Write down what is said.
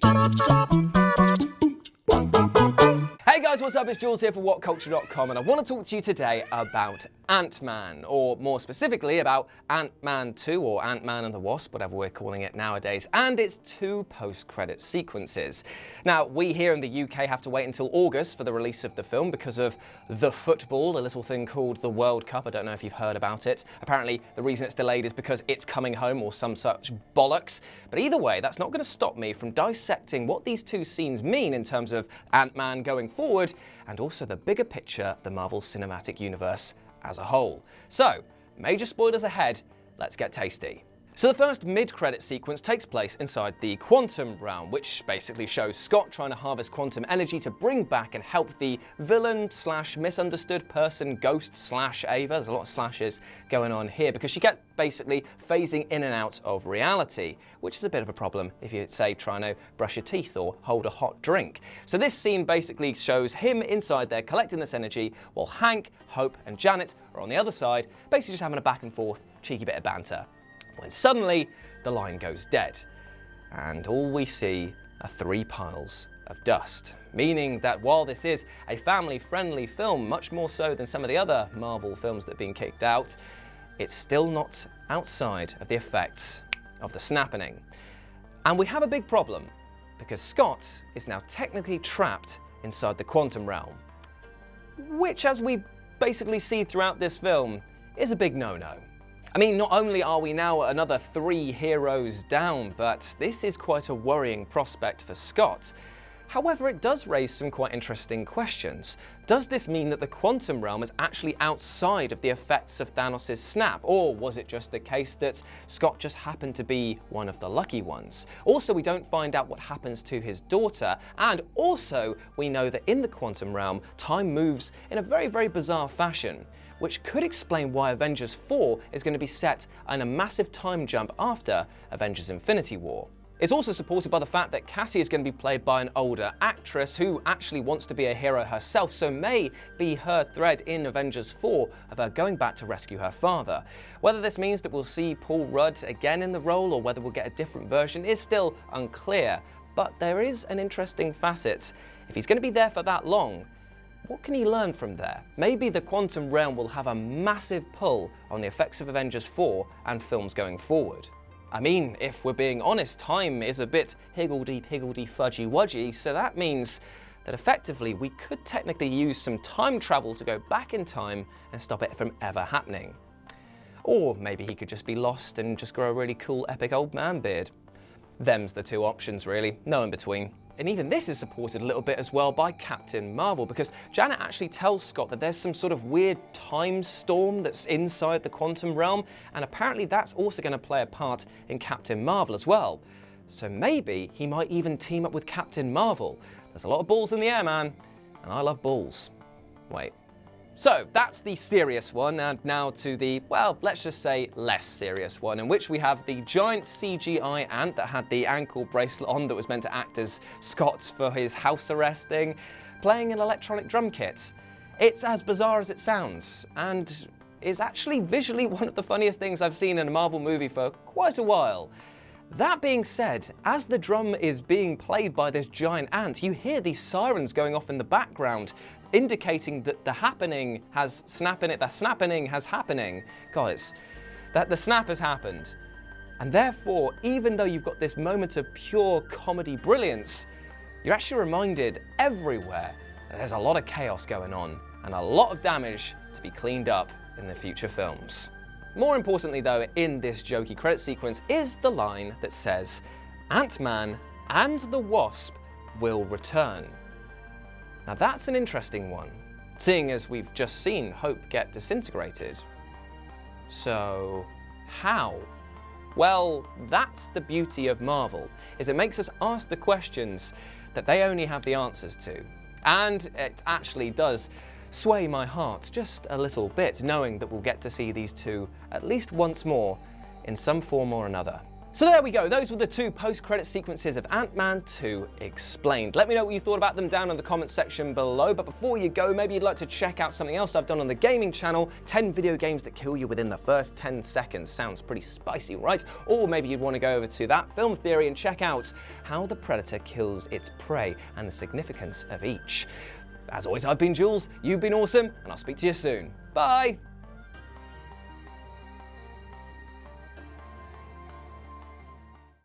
Hey guys, what's up? It's Jules here for WhatCulture.com, and I want to talk to you today about Ant-Man, or more specifically about Ant-Man 2, or Ant-Man and the Wasp, whatever we're calling it nowadays, and its two post-credit sequences. Now, we here in the UK have to wait until August for the release of the film because of the football, a little thing called the World Cup. I don't know if you've heard about it. Apparently, the reason it's delayed is because it's coming home, or some such bollocks. But either way, that's not going to stop me from dissecting what these two scenes mean in terms of Ant-Man going forward, and also the bigger picture of the Marvel Cinematic Universe as a whole. So, major spoilers ahead, let's get tasty. So the first mid-credit sequence takes place inside the quantum realm, which basically shows Scott trying to harvest quantum energy to bring back and help the villain slash misunderstood person, ghost slash Ava. There's a lot of slashes going on here because she kept basically phasing in and out of reality, which is a bit of a problem if you're, say, trying to brush your teeth or hold a hot drink. So this scene basically shows him inside there collecting this energy, while Hank, Hope, and Janet are on the other side, basically just having a back and forth, cheeky bit of banter. When suddenly, the line goes dead, and all we see are 3 piles of dust. Meaning that while this is a family-friendly film, much more so than some of the other Marvel films that have been kicked out, it's still not outside of the effects of the snapping. And we have a big problem, because Scott is now technically trapped inside the quantum realm, which, as we basically see throughout this film, is a big no-no. I mean, not only are we now another 3 heroes down, but this is quite a worrying prospect for Scott. However, it does raise some quite interesting questions. Does this mean that the quantum realm is actually outside of the effects of Thanos' snap? Or was it just the case that Scott just happened to be one of the lucky ones? Also, we don't find out what happens to his daughter, and also we know that in the quantum realm, time moves in a very, very bizarre fashion, which could explain why Avengers 4 is going to be set in a massive time jump after Avengers Infinity War. It's also supported by the fact that Cassie is going to be played by an older actress who actually wants to be a hero herself, so may be her thread in Avengers 4 of her going back to rescue her father. Whether this means that we'll see Paul Rudd again in the role, or whether we'll get a different version, is still unclear. But there is an interesting facet. If he's going to be there for that long, what can he learn from there? Maybe the quantum realm will have a massive pull on the effects of Avengers 4 and films going forward. I mean, if we're being honest, time is a bit higgledy-piggledy-fudgy-wudgy, so that means that effectively we could technically use some time travel to go back in time and stop it from ever happening. Or maybe he could just be lost and just grow a really cool epic old man beard. Them's the two options really, no in between. And even this is supported a little bit as well by Captain Marvel, because Janet actually tells Scott that there's some sort of weird time storm that's inside the quantum realm, and apparently that's also going to play a part in Captain Marvel as well. So maybe he might even team up with Captain Marvel. There's a lot of balls in the air, man, and I love balls. Wait. So that's the serious one, and now to the, well, let's just say less serious one, in which we have the giant CGI ant that had the ankle bracelet on that was meant to act as Scott for his house arrest thing, playing an electronic drum kit. It's as bizarre as it sounds, and is actually visually one of the funniest things I've seen in a Marvel movie for quite a while. That being said, as the drum is being played by this giant ant, you hear these sirens going off in the background, indicating that the snapping has happening. Guys, that the snap has happened. And therefore, even though you've got this moment of pure comedy brilliance, you're actually reminded everywhere that there's a lot of chaos going on and a lot of damage to be cleaned up in the future films. More importantly though, in this jokey credit sequence is the line that says, "Ant-Man and the Wasp will return." Now that's an interesting one, seeing as we've just seen Hope get disintegrated. So, how? Well, that's the beauty of Marvel, is it makes us ask the questions that they only have the answers to. And it actually does sway my heart just a little bit, knowing that we'll get to see these two at least once more in some form or another. So there we go, those were the 2 post-credit sequences of Ant-Man 2 Explained. Let me know what you thought about them down in the comments section below, but before you go, maybe you'd like to check out something else I've done on the gaming channel, 10 video games that kill you within the first 10 seconds. Sounds pretty spicy, right? Or maybe you'd want to go over to That Film Theory and check out how the predator kills its prey and the significance of each. As always, I've been Jules, you've been awesome, and I'll speak to you soon. Bye!